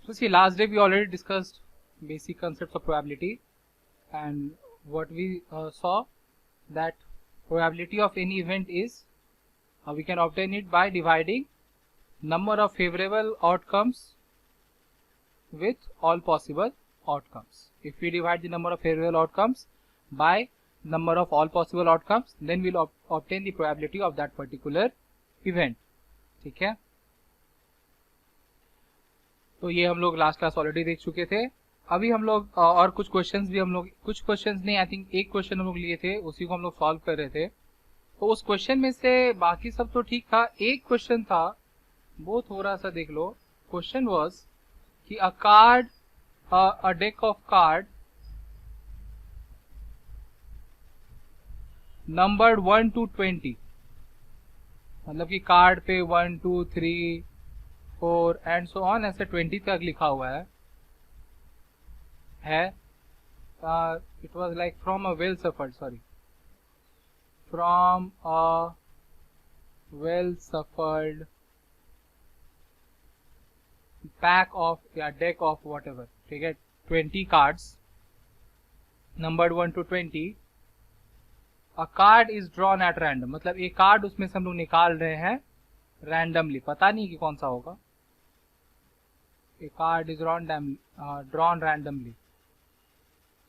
So see, last day we already discussed basic concepts of probability, and what we saw that probability of any event is we can obtain it by dividing number of favorable outcomes with all possible outcomes. If we divide the number of favorable outcomes by number of all possible outcomes, then we'll obtain the probability of that particular event. ठीक है, तो ये हम लोग last class already देख चुके थे. अभी हम लोग और कुछ क्वेश्चंस भी हम लोग, कुछ क्वेश्चंस नहीं, आई थिंक एक क्वेश्चन हम लोग लिए थे, उसी को हम लोग सॉल्व कर रहे थे. तो उस क्वेश्चन में से बाकी सब तो ठीक था, एक क्वेश्चन था वो थोड़ा सा देख लो. क्वेश्चन वाज कि अ card, a deck of card numbered 1 to 20, मतलब कि कार्ड पे 1 2 3 4 एंड सो ऑन ऐसे 20 तक लिखा हुआ है. It was like from a well suffered, sorry, from a well suffered pack of या डेक ऑफ वॉट एवर, ठीक है, 20 cards numbered 1 to 20. A card is drawn at random, मतलब एक कार्ड उसमें से हम लोग निकाल रहे हैं रैंडमली, पता नहीं कि कौन सा होगा. ए कार्ड इज ड्रॉन रैंडमली.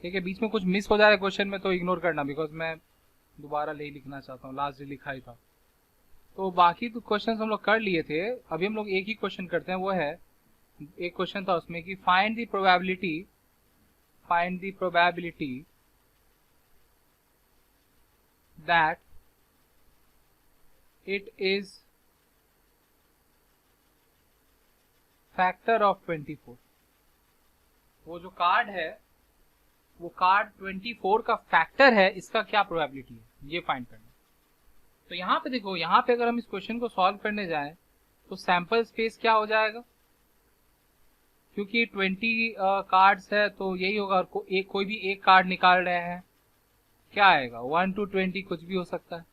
ठीक है, बीच में कुछ मिस हो जाए क्वेश्चन में तो इग्नोर करना, बिकॉज मैं दोबारा नहीं लिखना चाहता हूँ, लास्ट लिखा ही था. तो बाकी तो क्वेश्चन हम लोग कर लिए थे, अभी हम लोग एक ही क्वेश्चन करते हैं. वो है, एक क्वेश्चन था उसमें कि find the probability that it is factor of 24. वो जो कार्ड है वो कार्ड 24 का फैक्टर है, इसका क्या प्रोबेबिलिटी है ये फाइंड करना. तो यहाँ पे देखो, यहाँ पे अगर हम इस क्वेश्चन को सॉल्व करने जाएं तो सैंपल स्पेस क्या हो जाएगा, क्योंकि 20 कार्ड्स है तो यही होगा. और कोई भी एक कार्ड निकाल रहे हैं, क्या आएगा, 1 to 20 कुछ भी हो सकता है.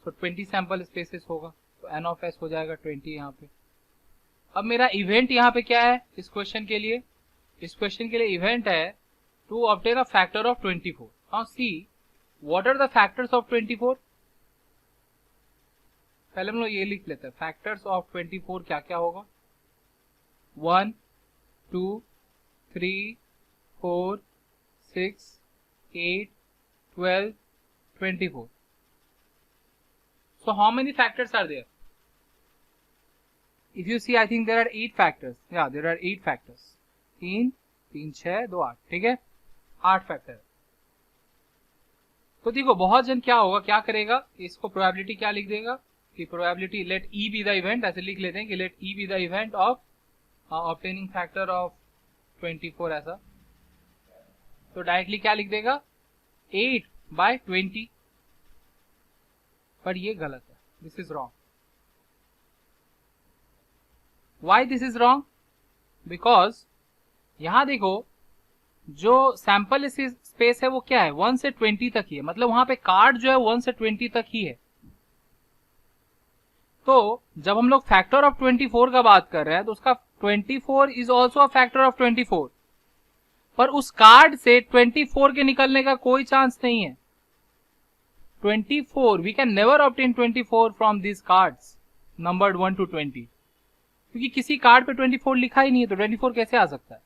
तो 20 सैंपल स्पेसेस होगा, तो एन ऑफ एस हो जाएगा 20 यहाँ पे. अब मेरा इवेंट यहाँ पे क्या है इस क्वेश्चन के लिए, इस क्वेश्चन के लिए इवेंट है to obtain a factor of 24. Now see what are the factors of 24. पहले हम लोग ये लिख लेते हैं, फैक्टर्स ऑफ 24 क्या क्या होगा. 1 2 3 4 6 8 12 24. So how many factors are there? If you see, I think there are 8 factors. Yeah, there are 8 factors. 3 3 6 2 8, ठीक है, 8 फैक्टर. तो देखो बहुत जन क्या होगा, क्या करेगा, इसको प्रोबेबिलिटी क्या लिख देगा कि probability let E be the event, ऐसे लिख लेते हैं कि let E be the event of obtaining factor of 24 ऐसा. तो डायरेक्टली क्या लिख देगा, 8/20. पर ये गलत है, this is wrong. Why this is wrong? Because यहां देखो जो सैंपल स्पेस है वो क्या है, 1 से 20 तक ही है, मतलब वहां पे कार्ड जो है 1 से 20 तक ही है. तो जब हम लोग फैक्टर ऑफ 24 का बात कर रहे हैं तो उसका 24 is also a factor of 24, पर उस कार्ड से 24 के निकलने का कोई चांस नहीं है. 24 we can never obtain 24 from this cards numbered 1 to 20, क्योंकि किसी कार्ड पे 24 लिखा ही नहीं है, तो 24 कैसे आ सकता है.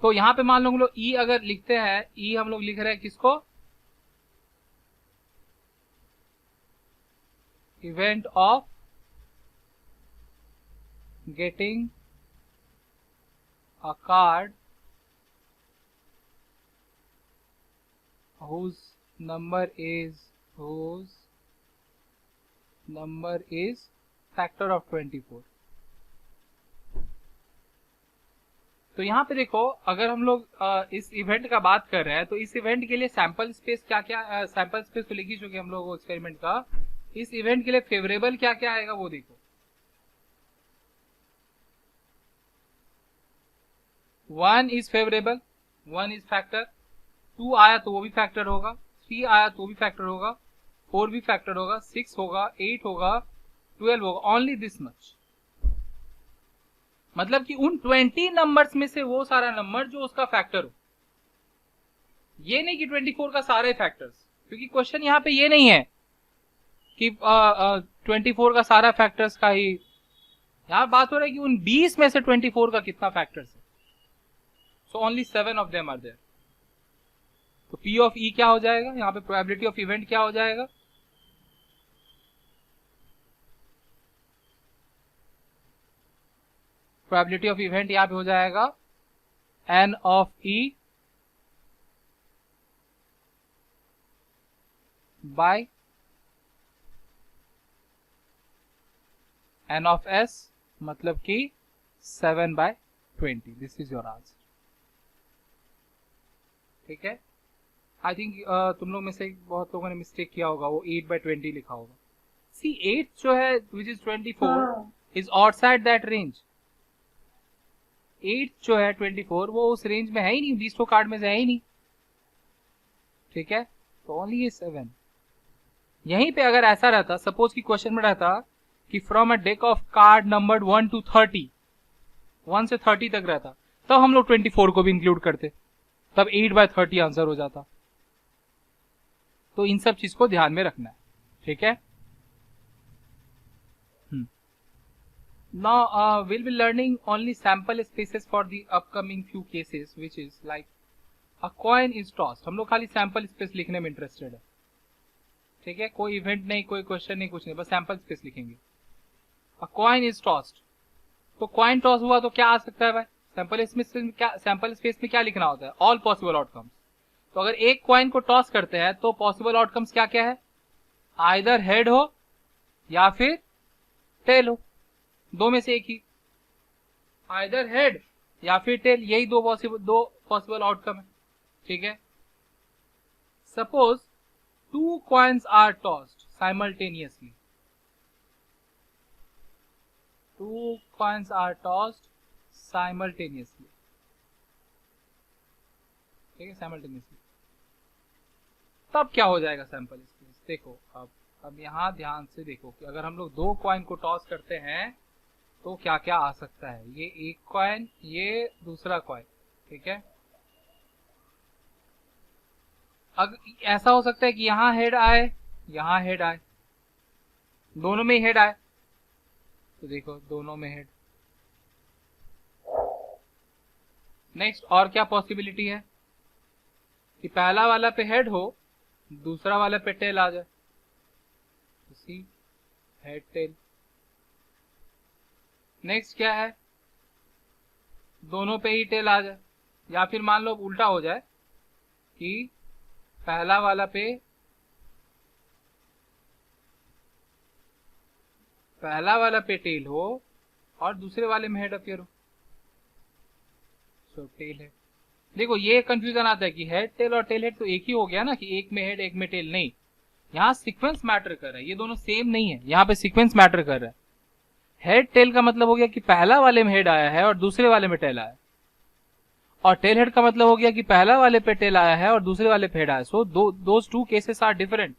तो यहां पे मान लो हम लोग ई अगर लिखते हैं, ई हम लोग लिख रहे हैं किसको, event of getting a card whose number is factor of 24. तो यहाँ पे देखो, अगर हम लोग इस इवेंट का बात कर रहे हैं तो इस इवेंट के लिए सैंपल स्पेस क्या क्या, सैंपल स्पेस तो लिख ही चुके हम लोग एक्सपेरिमेंट का. इस इवेंट के लिए फेवरेबल क्या क्या आएगा वो देखो. 1 इज फेवरेबल, 1 इज फैक्टर, 2 आया तो वो भी फैक्टर होगा, 3 आया तो वो भी फैक्टर होगा, 4 भी फैक्टर होगा, 6 होगा, 8 होगा, 12 होगा, ओनली दिस मच. मतलब कि उन 20 नंबर्स में से वो सारा नंबर जो उसका फैक्टर हो, ये नहीं कि 24 का सारे फैक्टर्स, क्योंकि क्वेश्चन यहाँ पे ये नहीं है कि 24 का सारा फैक्टर्स का ही, यहाँ बात हो रहा है कि उन 20 में से 24 का कितना फैक्टर्स है। So only 7 of them are there. तो P ऑफ E क्या हो जाएगा, यहाँ पे प्रोबेबिलिटी ऑफ इवेंट क्या हो जाएगा, प्रोबेबिलिटी ऑफ इवेंट यहाँ पे हो जाएगा N of E by N of S, मतलब कि 7/20। This is your answer. ठीक है। आई थिंक तुम लोग में से बहुत लोगों ने मिस्टेक किया होगा, वो 8/20 लिखा होगा। सी 8 जो है which is 24 is outside that range. 8 जो है 24 वो उस रेंज में है ही नहीं, 20 कार्ड में से है ही नहीं। ठीक है, तो ओनली ये 7। यहीं पे अगर ऐसा रहता, सपोज की क्वेश्चन में रहता कि from a deck of card numbered 1 to 30, 1 से 30 तक रहता, तब हम लोग 24 को भी इंक्लूड करते, तब 8/30 आंसर हो जाता। तो इन सब चीज को ध्यान में रखना है। ठीक है। Now we'll be learning only sample spaces for the upcoming few cases, which is like a coin is tossed। हम लोग खाली सैंपल स्पेस लिखने में इंटरेस्टेड है। ठीक है, कोई इवेंट नहीं, कोई क्वेश्चन नहीं, कुछ नहीं, बस सैंपल स्पेस लिखेंगे। a coin is tossed, तो कॉइन टॉस हुआ तो क्या आ सकता है भाई, सैंपल स्पेस में क्या, सैंपल स्पेस में क्या लिखना होता है, ऑल पॉसिबल आउटकम्स। तो अगर एक कॉइन को टॉस करते हैं तो पॉसिबल आउटकम्स क्या क्या है, आइदर हेड हो या फिर टेल हो, दो में से एक ही, आइदर हेड या फिर टेल, यही दो पॉसिबल आउटकम है। ठीक है। Suppose 2 coins are tossed simultaneously, 2 coins are tossed simultaneously। ठीक है, simultaneously, तब क्या हो जाएगा सैंपल स्पेस। देखो अब यहां ध्यान से देखो कि अगर हम लोग 2 कॉइन को टॉस करते हैं तो क्या क्या आ सकता है, ये एक कॉइन, ये दूसरा कॉइन। ठीक है, ऐसा हो सकता है कि यहां हेड आए, यहां हेड आए, दोनों में हेड आए, तो देखो दोनों में हेड। नेक्स्ट और क्या पॉसिबिलिटी है कि पहला वाला पे हेड हो, दूसरा वाला पे टेल आ जाए, सी हेड टेल। नेक्स्ट क्या है, दोनों पे ही टेल आ जाए, या फिर मान लो उल्टा हो जाए कि पहला वाला पे टेल हो और दूसरे वाले में हेड अपीयर हो, सो टेल है। देखो ये कंफ्यूजन आता है कि हेड टेल और टेल हेड तो एक ही हो गया ना, कि एक में हेड एक में टेल, नहीं, यहाँ सीक्वेंस मैटर कर रहा है, ये दोनों सेम नहीं है, यहाँ पे सीक्वेंस मैटर कर रहा है। हेड टेल का मतलब हो गया कि पहला वाले में हेड आया है और दूसरे वाले में टेल आया, और टेल हेड का मतलब हो गया कि पहला वाले पे टेल आया है और दूसरे वाले पे हेड आया। So those 2 cases are different.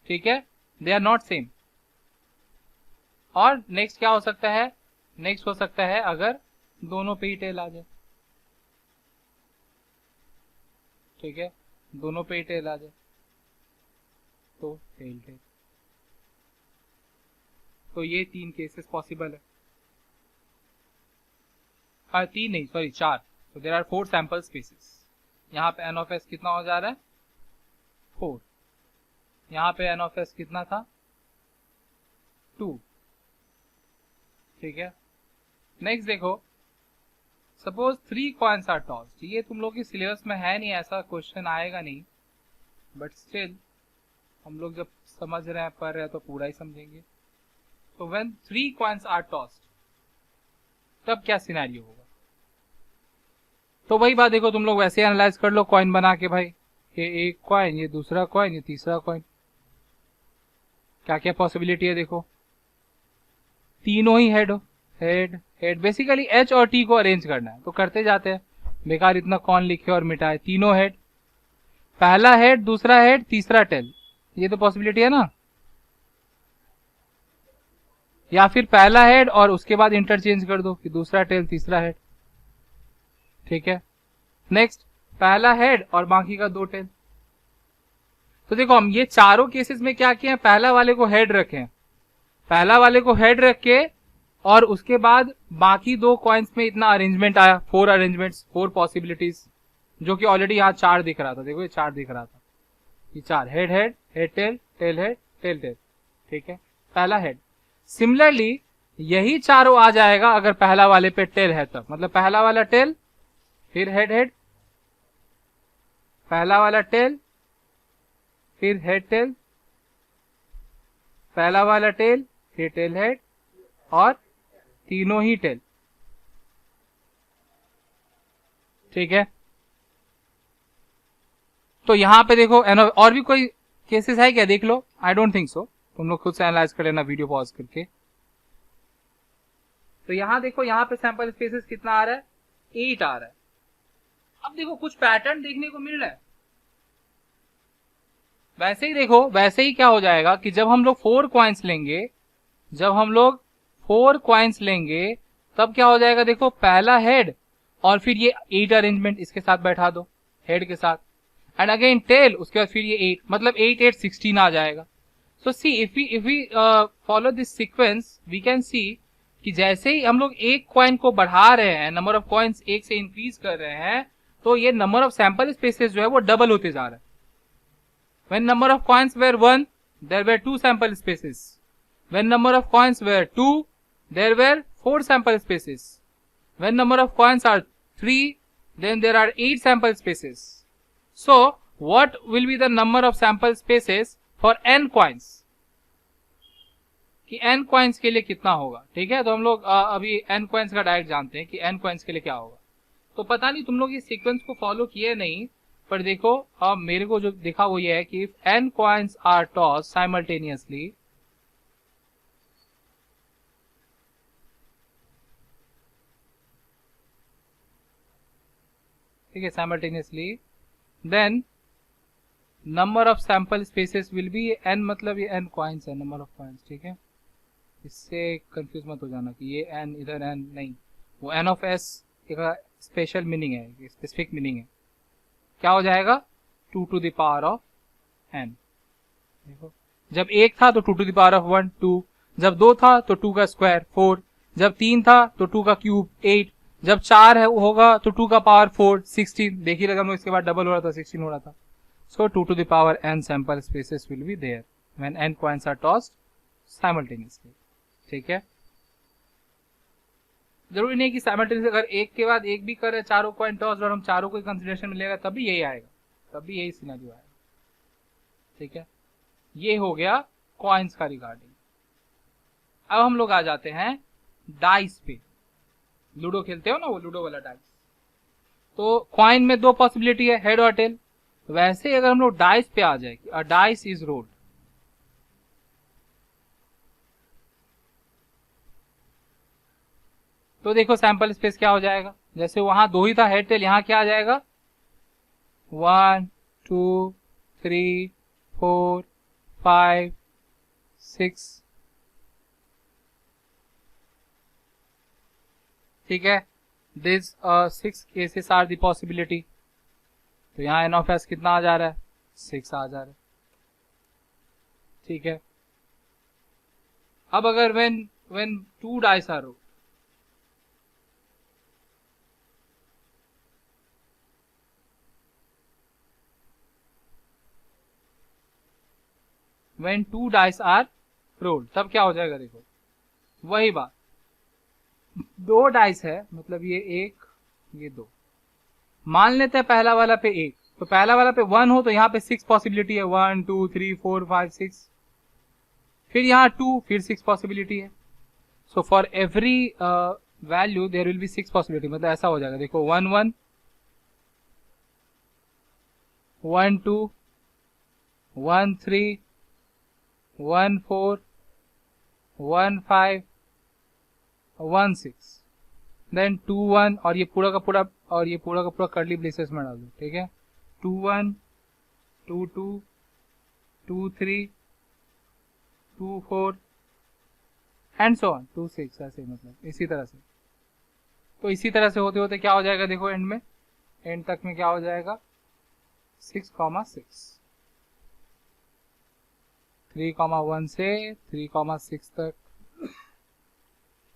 ठीक है, दे आर नॉट सेम। और नेक्स्ट क्या हो सकता है, नेक्स्ट हो सकता है अगर दोनों पे ही टेल आ जाए। ठीक है, दोनों पे ही टेल आ जाए तो टेल टेल। तो ये 3 केसेस पॉसिबल है, 3 नहीं सॉरी 4। तो देयर आर 4 सैंपल स्पेसेस। यहाँ पे एन ऑफ एस कितना हो जा रहा है, 4। यहाँ पे एन ऑफ एस कितना था, 2। ठीक है। नेक्स्ट देखो, सपोज 3 कॉइन्स आर टॉस्ड। ये तुम लोग के सिलेबस में है नहीं, ऐसा क्वेश्चन आएगा नहीं, बट स्टिल हम लोग जब समझ रहे हैं, पढ़ रहे हैं, तो पूरा ही समझेंगे। तो व्हेन 3 कॉइन्स आर टॉस्ड, तब क्या सिनेरियो होगा। तो वही बात देखो, तुम लोग वैसे एनालाइज कर लो कॉइन बना के, भाई ये एक कॉइन, ये दूसरा कॉइन, ये तीसरा कॉइन, क्या क्या पॉसिबिलिटी है देखो, तीनों ही हेड हो, हेड हेड। बेसिकली एच और टी को अरेंज करना है, तो करते जाते हैं, बेकार इतना कौन लिखे और मिटाए। तीनों हेड, पहला हेड, दूसरा हेड, तीसरा टेल, ये तो पॉसिबिलिटी है ना। या फिर पहला हेड और उसके बाद इंटरचेंज कर दो कि दूसरा टेल तीसरा हेड, ठीक है। नेक्स्ट पहला हेड और बाकी का दो टेल। तो देखो हम ये चारों केसेस में क्या किए हैं, पहला वाले को हेड रखे हैं, पहला वाले को हेड रख के और उसके बाद बाकी दो कॉइन्स में इतना अरेंजमेंट आया, 4 अरेंजमेंट्स, 4 पॉसिबिलिटीज, जो कि ऑलरेडी यहाँ 4 दिख रहा था। देखो ये 4 दिख रहा था, ये 4 head head head tail tail head tail tail, ठीक है, पहला हेड। सिमिलरली यही चारों आ जाएगा अगर पहला वाले पे टेल है तब, मतलब पहला वाला टेल फिर हेड हेड, पहला वाला टेल फिर हेड टेल, पहला वाला टेल फिर टेल हेड और तीनों ही टेल, ठीक है। तो यहां पे देखो और भी कोई केसेस है क्या, देख लो। आई डोंट थिंक सो, तुम लोग खुद से एनालाइज कर लेना वीडियो पॉज करके। तो यहां देखो, यहां पे सैंपल स्पेसेस कितना आ रहा है, 8 आ रहा है। अब देखो कुछ पैटर्न देखने को मिल रहा है। वैसे ही देखो, वैसे ही क्या हो जाएगा कि जब हम लोग 4 कॉइन्स लेंगे, जब हम लोग 4 कॉइन्स लेंगे तब क्या हो जाएगा, देखो पहला हेड और फिर ये 8 अरेंजमेंट इसके साथ बैठा दो हेड के साथ, एंड अगेन टेल, उसके बाद फिर ये 8, मतलब 8 8 16 आ जाएगा। So see if we follow this sequence we can see कि जैसे ही हम लोग एक कॉइन को बढ़ा रहे हैं, नंबर ऑफ कॉइन्स एक से इंक्रीज कर रहे हैं, तो ये नंबर ऑफ सैंपल स्पेसेस जो है वो डबल होते जा रहा है। When number of coins were 1, there were 2 sample spaces. When number of coins were 2, there were 4 sample spaces. When number of coins are 3, then there are 8 sample spaces. So, what will be the number of sample spaces for n coins? कि n coins के लिए कितना होगा, ठीक है। तो हम लोग अभी n coins का डायरेक्ट जानते हैं कि n coins के लिए क्या होगा। तो पता नहीं तुम लोग इस सीक्वेंस को फॉलो किए नहीं, पर देखो अब मेरे को जो दिखा वो ये है कि if n coins are tossed simultaneously, ठीक है, simultaneously, then number of sample spaces will be n, मतलब ये n coins है, number of coins, ठीक है। इससे कंफ्यूज मत हो जाना कि ये n इधर n नहीं, वो n of s एक स्पेशल मीनिंग है, स्पेसिफिक मीनिंग है। क्या हो जाएगा, 2 to the power of n। देखो जब 1 था तो 2 to the power of 1 2, जब 2 था तो 2 का स्क्वायर 4, जब 3 था तो 2 का क्यूब 8, जब 4 है होगा तो 2 का पावर 4 16। देखिए लगा हम इसके बाद डबल हो रहा था, 16 हो रहा था। सो 2 to the power n sample spaces will be there when n coins are tossed simultaneously, ठीक है। जरूरी नहीं कि साइमल्टेनियसली, अगर एक के बाद एक भी करे चारों कॉइन टॉस और हम चारों को कंसिडरेशन में लेगा तब भी यही आएगा, तब भी यही सिनेरियो आएगा, ठीक है। ये हो गया कॉइन्स का रिगार्डिंग। अब हम लोग आ जाते हैं डाइस पे। लूडो खेलते हो ना, वो लूडो वाला डाइस। तो कॉइन में 2 पॉसिबिलिटी है, हेड और टेल। वैसे अगर हम लोग डाइस पे आ जाए, अ डाइस इज रोल्ड, तो देखो सैंपल स्पेस क्या हो जाएगा। जैसे वहां 2 ही था हेड टेल, यहां क्या आ जाएगा, 1 2 3 4 5 6, ठीक है। This 6 cases are the possibility. तो यहाँ एन ऑफ एस कितना आ जा रहा है, 6 आ जा रहा है, ठीक है। अब अगर when 2 dice are rolled, when 2 dice are rolled, तब क्या हो जाएगा, देखो वही बात, 2 डाइस है, मतलब ये 1 ये 2, मान लेते हैं पहला वाला पे 1, तो पहला वाला पे 1 हो तो यहाँ पे 6 पॉसिबिलिटी है, 1 2 3 4 5 6, फिर यहाँ 2, फिर 6 पॉसिबिलिटी है। So for every value there will be 6 possibility, मतलब ऐसा हो जाएगा, देखो 1 1 1 2 1 3 1 4 1 5 1 6, देन 2 1, और ये पूरा का पूरा कर्ली ब्रेसेस में डाल दो, ठीक है। 2 1 2 2 2 3 2 4 एंड सो ऑन टू 6, ऐसे मतलब इसी तरह से। तो इसी तरह से होते होते क्या हो जाएगा, देखो एंड में, एंड तक में क्या हो जाएगा 6,6, 3,1 से 3,6 तक,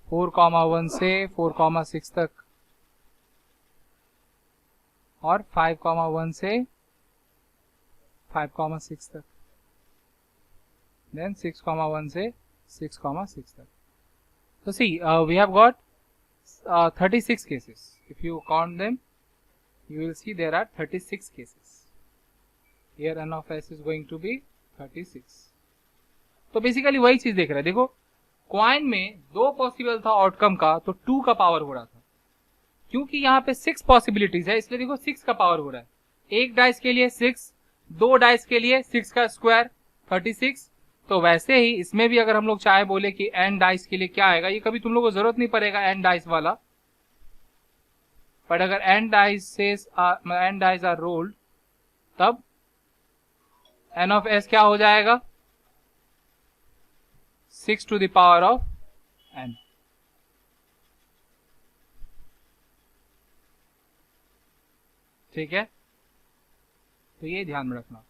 4,1 से 4,6 तक, और 5,1 से 5,6 तक, then 6,1 से 6,6 तक. So see, we have got 36 cases. If you count them, you will see there are 36 cases. Here n of s is going to be 36. तो बेसिकली वही चीज देख रहे हैं। देखो क्वाइन में 2 पॉसिबल था आउटकम का, तो 2 का पावर हो रहा था। क्योंकि यहाँ पे 6 पॉसिबिलिटीज है, इसलिए देखो 6 का पावर हो रहा है। एक डाइस के लिए 6, 2 डाइस के लिए 6 का स्क्वायर 36। तो वैसे ही इसमें भी अगर हम लोग चाहे बोले कि n डाइस के लिए क्या आएगा, ये कभी तुम लोग को जरूरत नहीं पड़ेगा n डाइस वाला, पर अगर n डाइस आर रोल्ड, तब n ऑफ s क्या हो जाएगा 6 to the power of n। ठीक है, तो ये ध्यान में रखना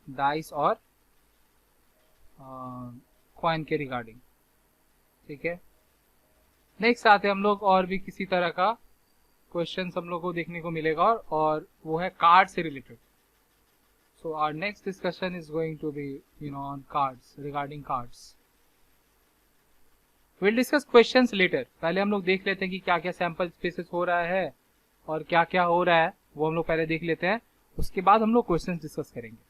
डाइस और कॉइन के रिगार्डिंग। ठीक है, नेक्स्ट आते हम लोग और भी किसी तरह का क्वेश्चन हम लोग को देखने को मिलेगा, और वो है कार्ड से related. So our next discussion is going to be on cards, regarding cards. Will discuss questions later. पहले हम लोग देख लेते हैं कि क्या क्या सैंपल स्पेसेस हो रहा है और क्या क्या हो रहा है, वो हम लोग पहले देख लेते हैं, उसके बाद हम लोग क्वेश्चंस डिस्कस करेंगे।